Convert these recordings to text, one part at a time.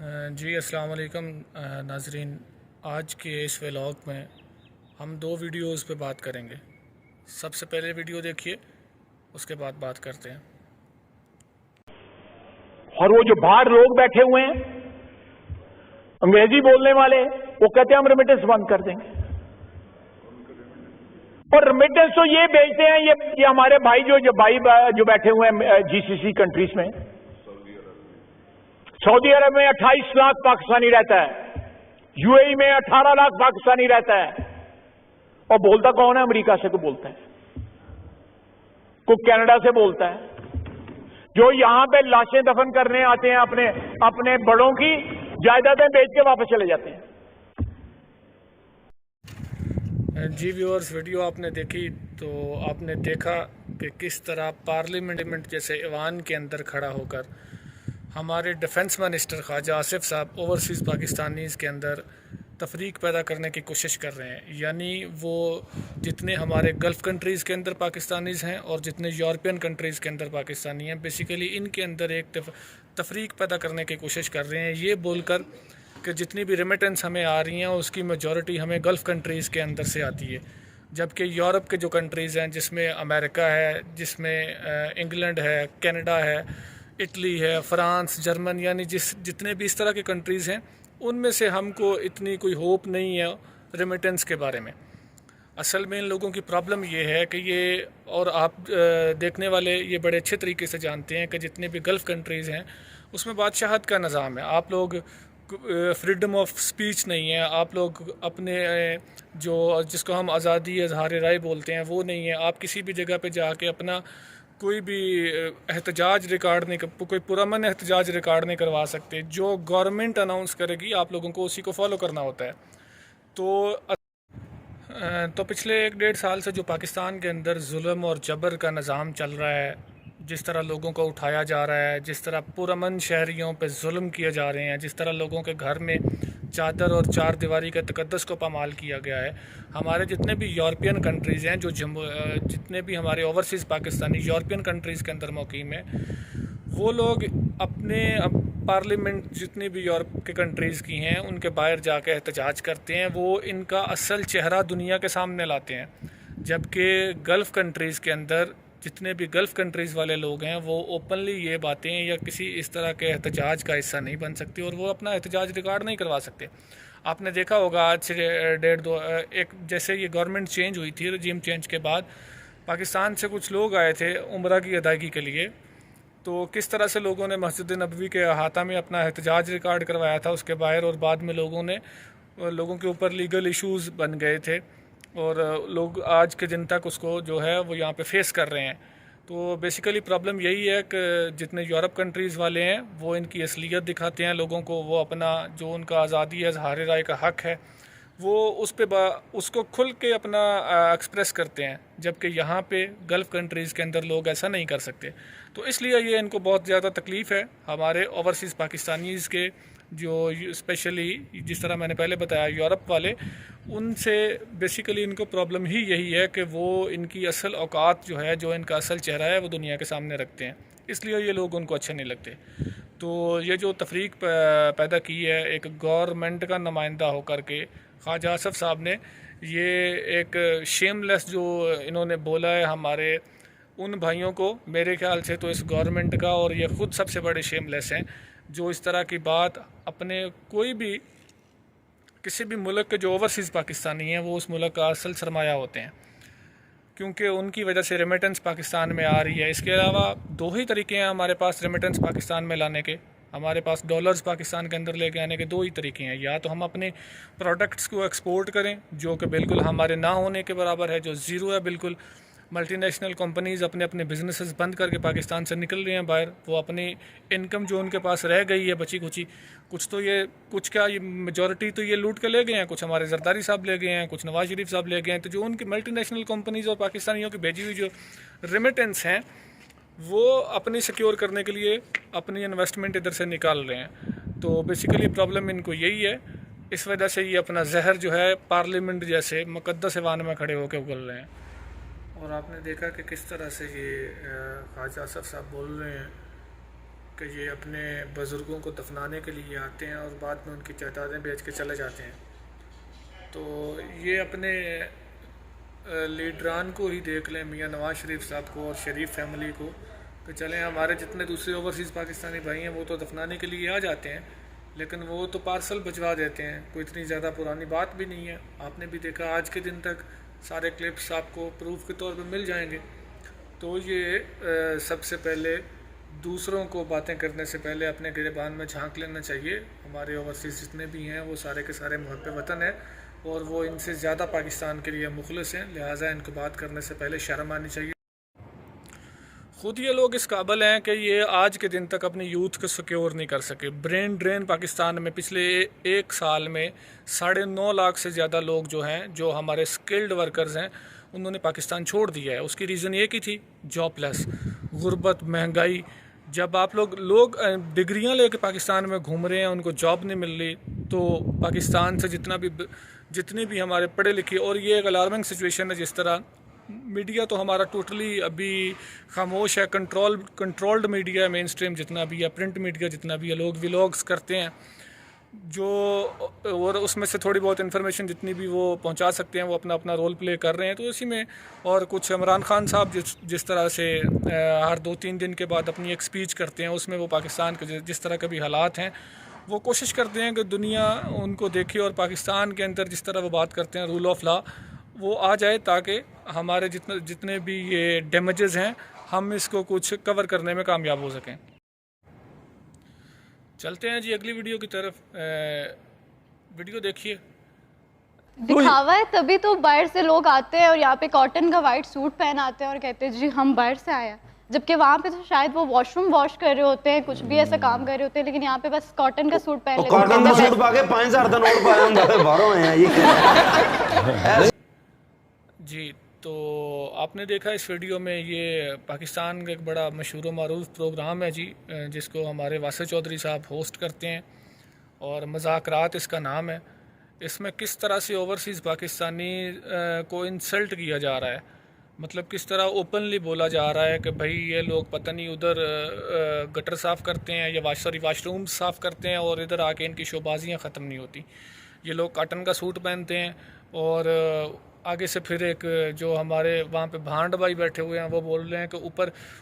جی السلام علیکم ناظرین، آج کے اس ولاگ میں ہم دو ویڈیوز پہ بات کریں گے۔ سب سے پہلے ویڈیو دیکھیے، اس کے بعد بات کرتے ہیں۔ اور وہ جو باہر لوگ بیٹھے ہوئے ہیں انگریزی بولنے والے، وہ کہتے ہیں ہم ریمیٹنس بند کر دیں گے، اور ریمیٹنس تو یہ بھیجتے ہیں، یہ ہمارے بھائی جو بیٹھے ہوئے ہیں جی سی سی کنٹریز میں، سعودی عرب میں 28 لاکھ پاکستانی رہتا ہے، یو اے ای میں 18 لاکھ پاکستانی رہتا ہے، اور بولتا کون ہے؟ امریکہ سے کو بولتا ہے، کوئی کینیڈا سے بولتا ہے، جو یہاں پہ لاشیں دفن کرنے آتے ہیں اپنے بڑوں کی جائیدادیں بیچ کے واپس چلے جاتے ہیں۔ جی ویورز، ویڈیو آپ نے دیکھی تو آپ نے دیکھا کہ کس طرح پارلیمنٹ جیسے ایوان کے اندر کھڑا ہو کر ہمارے ڈیفنس منسٹر خواجہ آصف صاحب اوورسیز پاکستانیز کے اندر تفریق پیدا کرنے کی کوشش کر رہے ہیں۔ یعنی وہ جتنے ہمارے گلف کنٹریز کے اندر پاکستانیز ہیں اور جتنے یورپین کنٹریز کے اندر پاکستانی ہیں، بیسیکلی ان کے اندر ایک تفریق پیدا کرنے کی کوشش کر رہے ہیں، یہ بول کر کہ جتنی بھی ریمیٹنس ہمیں آ رہی ہیں اس کی میجورٹی ہمیں گلف کنٹریز کے اندر سے آتی ہے، جبکہ یورپ کے جو کنٹریز ہیں، جس میں امریکہ ہے، جس میں انگلینڈ ہے، کینیڈا ہے، اٹلی ہے، فرانس، جرمن، یعنی جتنے بھی اس طرح کے کنٹریز ہیں، ان میں سے ہم کو اتنی کوئی ہوپ نہیں ہے ریمیٹنس کے بارے میں۔ اصل میں ان لوگوں کی پرابلم یہ ہے کہ اور آپ دیکھنے والے یہ بڑے اچھے طریقے سے جانتے ہیں کہ جتنے بھی گلف کنٹریز ہیں اس میں بادشاہت کا نظام ہے، آپ لوگ فریڈم آف سپیچ نہیں ہے، آپ لوگ اپنے جس کو ہم آزادی اظہار رائے بولتے ہیں وہ نہیں ہے، آپ کسی بھی جگہ پہ جا کے اپنا کوئی بھی احتجاج ریکارڈ نہیں، کوئی پرامن احتجاج ریکارڈ نہیں کروا سکتے، جو گورنمنٹ اناؤنس کرے گی آپ لوگوں کو اسی کو فالو کرنا ہوتا ہے۔ تو پچھلے 1-1.5 سال سے جو پاکستان کے اندر ظلم اور جبر کا نظام چل رہا ہے، جس طرح لوگوں کو اٹھایا جا رہا ہے، جس طرح پرامن شہریوں پہ ظلم کیے جا رہے ہیں، جس طرح لوگوں کے گھر میں چادر اور چار دیواری کے تقدس کو پامال کیا گیا ہے، ہمارے جتنے بھی یورپین کنٹریز ہیں، جتنے بھی ہمارے اوورسیز پاکستانی یورپین کنٹریز کے اندر مقیم ہیں، وہ لوگ اپنے پارلیمنٹ جتنی بھی یورپ کے کنٹریز کی ہیں ان کے باہر جا کے احتجاج کرتے ہیں، وہ ان کا اصل چہرہ دنیا کے سامنے لاتے ہیں، جبکہ گلف کنٹریز کے اندر جتنے بھی گلف کنٹریز والے لوگ ہیں وہ اوپنلی یہ باتیں یا کسی اس طرح کے احتجاج کا حصہ نہیں بن سکتے اور وہ اپنا احتجاج ریکارڈ نہیں کروا سکتے۔ آپ نے دیکھا ہوگا آج سے جیسے یہ گورنمنٹ چینج ہوئی تھی، رجیم چینج کے بعد پاکستان سے کچھ لوگ آئے تھے عمرہ کی ادائیگی کے لیے، تو کس طرح سے لوگوں نے مسجد نبوی کے احاطہ میں اپنا احتجاج ریکارڈ کروایا تھا اس کے باہر، اور بعد میں لوگوں کے اوپر لیگل ایشوز بن گئے تھے اور لوگ آج کے دن تک اس کو جو ہے وہ یہاں پہ فیس کر رہے ہیں۔ تو بیسیکلی پرابلم یہی ہے کہ جتنے یورپ کنٹریز والے ہیں وہ ان کی اصلیت دکھاتے ہیں لوگوں کو، وہ اپنا جو ان کا آزادی اظہار رائے کا حق ہے وہ اس کو کھل کے اپنا ایکسپریس کرتے ہیں، جبکہ یہاں پہ گلف کنٹریز کے اندر لوگ ایسا نہیں کر سکتے۔ تو اس لیے یہ ان کو بہت زیادہ تکلیف ہے ہمارے اوورسیز پاکستانیز کے، جو اسپیشلی جس طرح میں نے پہلے بتایا یورپ والے، ان سے بیسیکلی ان کو پرابلم ہی یہی ہے کہ وہ ان کی اصل اوقات جو ہے، جو ان کا اصل چہرہ ہے وہ دنیا کے سامنے رکھتے ہیں، اس لیے یہ لوگ ان کو اچھے نہیں لگتے۔ تو یہ جو تفریق پیدا کی ہے ایک گورنمنٹ کا نمائندہ ہو کر کے خواجہ آصف صاحب نے، یہ ایک شیم لیس جو انہوں نے بولا ہے ہمارے ان بھائیوں کو، میرے خیال سے تو اس گورنمنٹ کا اور یہ خود سب سے بڑے شیم لیس ہیں جو اس طرح کی بات اپنے کسی بھی ملک کے جو اوورسیز پاکستانی ہیں وہ اس ملک کا اصل سرمایہ ہوتے ہیں، کیونکہ ان کی وجہ سے ریمیٹنس پاکستان میں آ رہی ہے۔ اس کے علاوہ 2 ہی طریقے ہیں ہمارے پاس ریمیٹنس پاکستان میں لانے کے، ہمارے پاس ڈالرز پاکستان کے اندر لے کے آنے کے 2 ہی طریقے ہیں، یا تو ہم اپنے پروڈکٹس کو ایکسپورٹ کریں جو کہ بالکل ہمارے نہ ہونے کے برابر ہے، جو زیرو ہے بالکل۔ ملٹی نیشنل کمپنیز اپنے بزنسز بند کر کے پاکستان سے نکل رہے ہیں باہر، وہ اپنی انکم جو ان کے پاس رہ گئی ہے بچی کچی، کچھ میجورٹی تو یہ لوٹ کے لے گئے ہیں، کچھ ہمارے زرداری صاحب لے گئے ہیں، کچھ نواز شریف صاحب لے گئے ہیں، تو جو ان کی ملٹی نیشنل کمپنیز اور پاکستانیوں کی بھیجی ہوئی جو ریمیٹنس ہیں وہ اپنی سیکیور کرنے کے لیے اپنی انویسٹمنٹ ادھر سے نکال رہے ہیں۔ تو بیسیکلی پرابلم ان کو یہی ہے، اس وجہ سے یہ اپنا زہر جو ہے پارلیمنٹ جیسے مقدس ایوان میں کھڑے ہو کے اگل رہے ہیں۔ اور آپ نے دیکھا کہ کس طرح سے یہ خواجہ آصف صاحب بول رہے ہیں کہ یہ اپنے بزرگوں کو دفنانے کے لیے آتے ہیں اور بعد میں ان کی جائیدادیں بیچ کے چلے جاتے ہیں. تو یہ اپنے لیڈران کو ہی دیکھ لیں, میاں نواز شریف صاحب کو اور شریف فیملی کو, کہ چلیں ہمارے جتنے دوسرے اوورسیز پاکستانی بھائی ہیں وہ تو دفنانے کے لیے آ جاتے ہیں, لیکن وہ تو پارسل بھجوا دیتے ہیں, کوئی اتنی زیادہ پرانی بات بھی نہیں ہے. آپ نے بھی دیکھا آج کے دن تک سارے کلپس آپ کو پروف کے طور پہ مل جائیں گے. تو یہ سب سے پہلے دوسروں کو باتیں کرنے سے پہلے اپنے گریبان میں جھانک لینا چاہیے. ہمارے اوورسیز جتنے بھی ہیں وہ سارے کے سارے محب وطن ہیں اور وہ ان سے زیادہ پاکستان کے لیے مخلص ہیں, لہٰذا ان کو بات کرنے سے پہلے شرم آنی چاہیے. خود یہ لوگ اس قابل ہیں کہ یہ آج کے دن تک اپنی یوتھ کو سیکیور نہیں کر سکے. برین ڈرین پاکستان میں پچھلے ایک سال میں 9.5 لاکھ سے زیادہ لوگ جو ہیں, جو ہمارے سکلڈ ورکرز ہیں, انہوں نے پاکستان چھوڑ دیا ہے. اس کی ریزن ایک ہی تھی, جاب لیس, غربت, مہنگائی. جب آپ لوگ ڈگریاں لے کے پاکستان میں گھوم رہے ہیں, ان کو جاب نہیں مل رہی, تو پاکستان سے جتنے بھی ہمارے پڑھے لکھے, اور یہ ایک الارمنگ سچویشن ہے. جس طرح میڈیا تو ہمارا ٹوٹلی ابھی خاموش ہے, کنٹرولڈ میڈیا ہے, مین سٹریم جتنا بھی ہے, پرنٹ میڈیا جتنا بھی ہے, لوگ ولاگز کرتے ہیں جو, اور اس میں سے تھوڑی بہت انفارمیشن جتنی بھی وہ پہنچا سکتے ہیں وہ اپنا رول پلے کر رہے ہیں. تو اسی میں اور کچھ عمران خان صاحب جس طرح سے ہر 2-3 دن کے بعد اپنی ایک سپیچ کرتے ہیں, اس میں وہ پاکستان کے جس طرح کے بھی حالات ہیں وہ کوشش کرتے ہیں کہ دنیا ان کو دیکھے, اور پاکستان کے اندر جس طرح وہ بات کرتے ہیں رول آف لا وہ آ جائے, تاکہ ہمارے جتنے بھی یہ ڈیمیجز ہیں ہم اس کو کچھ کور کرنے میں کامیاب ہو سکیں. چلتے ہیں جی اگلی ویڈیو کی طرف. ویڈیو دیکھیے. دکھاوا ہے, تبھی تو باہر سے لوگ آتے ہیں اور یہاں پہ کاٹن کا وائٹ سوٹ پہن آتے ہیں اور کہتے ہیں جی ہم باہر سے آئے ہیں, جبکہ وہاں پہ تو شاید وہ واش روم واش کر رہے ہوتے ہیں, کچھ بھی ایسا کام کر رہے ہوتے ہیں, لیکن یہاں پہ بس کاٹن کا سوٹ پہن لیتے ہیں. کاٹن کا سوٹ پا کے 5000 دا نوٹ پایا ہوں, باہروں آئے ہیں یہ. جی تو آپ نے دیکھا اس ویڈیو میں, یہ پاکستان کا ایک بڑا مشہور و معروف پروگرام ہے جی, جس کو ہمارے واسع چودھری صاحب ہوسٹ کرتے ہیں, اور مذاکرات اس کا نام ہے. اس میں کس طرح سے اوورسیز پاکستانی کو انسلٹ کیا جا رہا ہے, مطلب کس طرح اوپنلی بولا جا رہا ہے کہ بھائی یہ لوگ پتہ نہیں ادھر گٹر صاف کرتے ہیں یا واش روم صاف کرتے ہیں, اور ادھر آ کے ان کی شوبازیاں ختم نہیں ہوتی. یہ لوگ کاٹن کا سوٹ پہنتے ہیں, اور آگے سے پھر ایک جو ہمارے وہاں پہ بھانڈ بھائی بیٹھے ہوئے ہیں وہ بول رہے ہیں کہ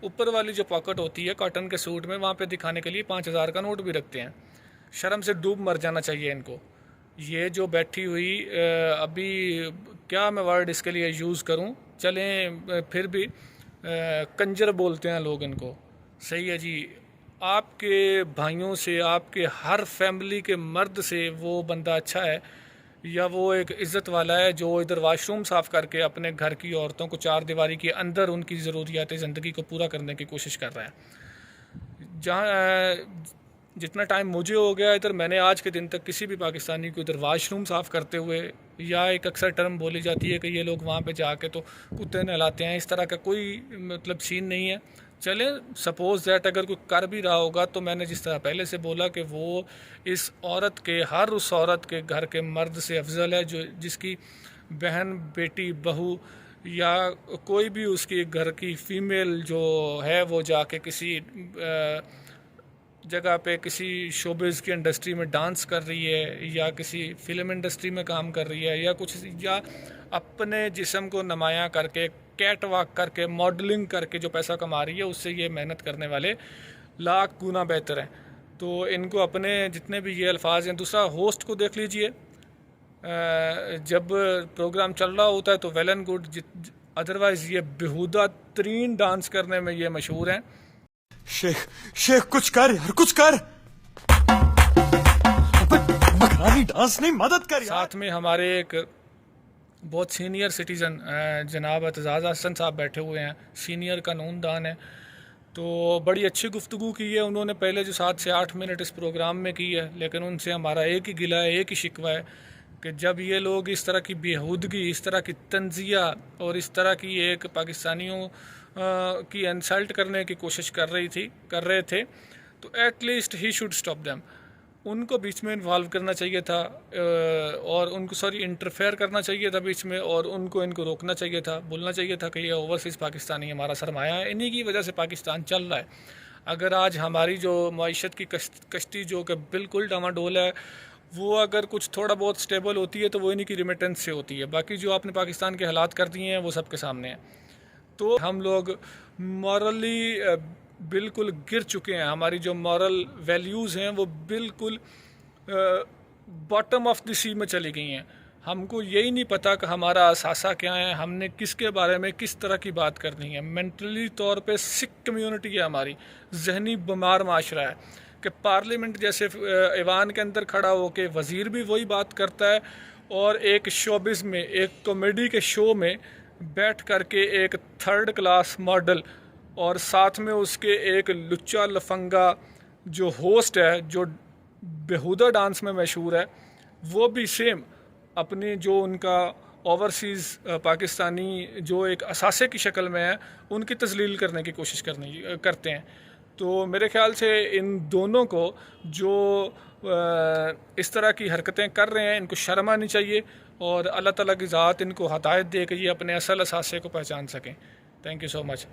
اوپر والی جو پاکٹ ہوتی ہے کاٹن کے سوٹ میں, وہاں پہ دکھانے کے لیے 5000 کا نوٹ بھی رکھتے ہیں. شرم سے ڈوب مر جانا چاہیے ان کو. یہ جو بیٹھی ہوئی ابھی کیا میں ورڈ اس کے لیے یوز کروں, چلیں پھر بھی کنجر بولتے ہیں لوگ ان کو, صحیح ہے جی. آپ کے بھائیوں سے, آپ کے ہر فیملی کے مرد سے وہ بندہ اچھا ہے, یا وہ ایک عزت والا ہے جو ادھر واش روم صاف کر کے اپنے گھر کی عورتوں کو 4 دیواری کے اندر ان کی ضروریات زندگی کو پورا کرنے کی کوشش کر رہا ہے. جہاں جتنا ٹائم مجھے ہو گیا ادھر, میں نے آج کے دن تک کسی بھی پاکستانی کو ادھر واش روم صاف کرتے ہوئے, یا ایک اکثر ٹرم بولی جاتی ہے کہ یہ لوگ وہاں پہ جا کے تو کتے نہلاتے ہیں, اس طرح کا کوئی مطلب سین نہیں ہے. چلیں سپوز دیٹ اگر کوئی کر بھی رہا ہوگا, تو میں نے جس طرح پہلے سے بولا کہ وہ اس عورت کے, ہر اس عورت کے گھر کے مرد سے افضل ہے جو جس کی بہن, بیٹی, بہو یا کوئی بھی اس کی گھر کی فیمیل جو ہے وہ جا کے کسی جگہ پہ کسی شوبز کی انڈسٹری میں ڈانس کر رہی ہے, یا کسی فلم انڈسٹری میں کام کر رہی ہے, یا کچھ, یا اپنے جسم کو نمایاں کر کے کیٹ واک کر کے ماڈلنگ کر کے جو پیسہ کما رہی ہے, اس سے یہ محنت کرنے والے لاکھ گنا بہتر ہیں. تو ان کو اپنے جتنے بھی یہ الفاظ ہیں. دوسرا ہوسٹ کو دیکھ لیجئے, جب پروگرام چل رہا ہوتا ہے تو ویل اینڈ گڈ, ادروائز یہ بےہودہ ترین ڈانس کرنے میں یہ مشہور ہیں. شیخ کچھ کر یار, کچھ کر, مکرانی ڈانس نہیں, مدد کر. ساتھ میں ہمارے ایک بہت سینئر سٹیزن جناب اعتزاز حسن صاحب بیٹھے ہوئے ہیں, سینئر قانون دان ہیں. تو بڑی اچھی گفتگو کی ہے انہوں نے پہلے جو 7 سے 8 منٹ اس پروگرام میں کی ہے, لیکن ان سے ہمارا ایک ہی گلہ ہے, ایک ہی شکوہ ہے کہ جب یہ لوگ اس طرح کی بیہودگی, اس طرح کی تنزیہ اور اس طرح کی ایک پاکستانیوں کی انسلٹ کرنے کی کوشش کر رہے تھے, تو ایٹ لیسٹ ہی شوڈ اسٹاپ دیم. ان کو بیچ میں انوالو کرنا چاہیے تھا, اور ان کو انٹرفیئر کرنا چاہیے تھا بیچ میں, اور ان کو روکنا چاہیے تھا, بولنا چاہیے تھا کہ یہ اوورسیز پاکستانی ہمارا سرمایہ ہے, انہی کی وجہ سے پاکستان چل رہا ہے. اگر آج ہماری جو معیشت کی کشتی جو کہ بالکل ڈاواڈول ہے، وہ اگر کچھ تھوڑا بہت سٹیبل ہوتی ہے تو وہ انہی کی ریمیٹنس سے ہوتی ہے. باقی جو آپ نے پاکستان کے حالات کر دیے ہیں وہ سب کے سامنے ہیں. تو ہم لوگ مورلی بالکل گر چکے ہیں. ہماری جو مورل ویلیوز ہیں وہ بالکل باٹم آف دی سی میں چلی گئی ہیں. ہم کو یہی نہیں پتہ کہ ہمارا اثاثہ کیا ہے، ہم نے کس کے بارے میں کس طرح کی بات کرنی ہے. مینٹلی طور پہ سک کمیونٹی ہے ہماری، ذہنی بیمار معاشرہ ہے کہ پارلیمنٹ جیسے ایوان کے اندر کھڑا ہو کے وزیر بھی وہی بات کرتا ہے، اور ایک شوبز میں، ایک کامیڈی کے شو میں بیٹھ کر کے ایک تھرڈ کلاس ماڈل اور ساتھ میں اس کے ایک لچا لفنگا جو ہوسٹ ہے جو بیہودہ ڈانس میں مشہور ہے، وہ بھی سیم اپنی جو ان کا اوورسیز پاکستانی جو ایک اثاثے کی شکل میں ہے ان کی تذلیل کرنے کی کوشش کرتے ہیں. تو میرے خیال سے ان دونوں کو جو اس طرح کی حرکتیں کر رہے ہیں ان کو شرم آنی چاہیے، اور اللہ تعالیٰ کی ذات ان کو ہدایت دے کہ یہ اپنے اصل اثاثے کو پہچان سکیں. Thank you so much.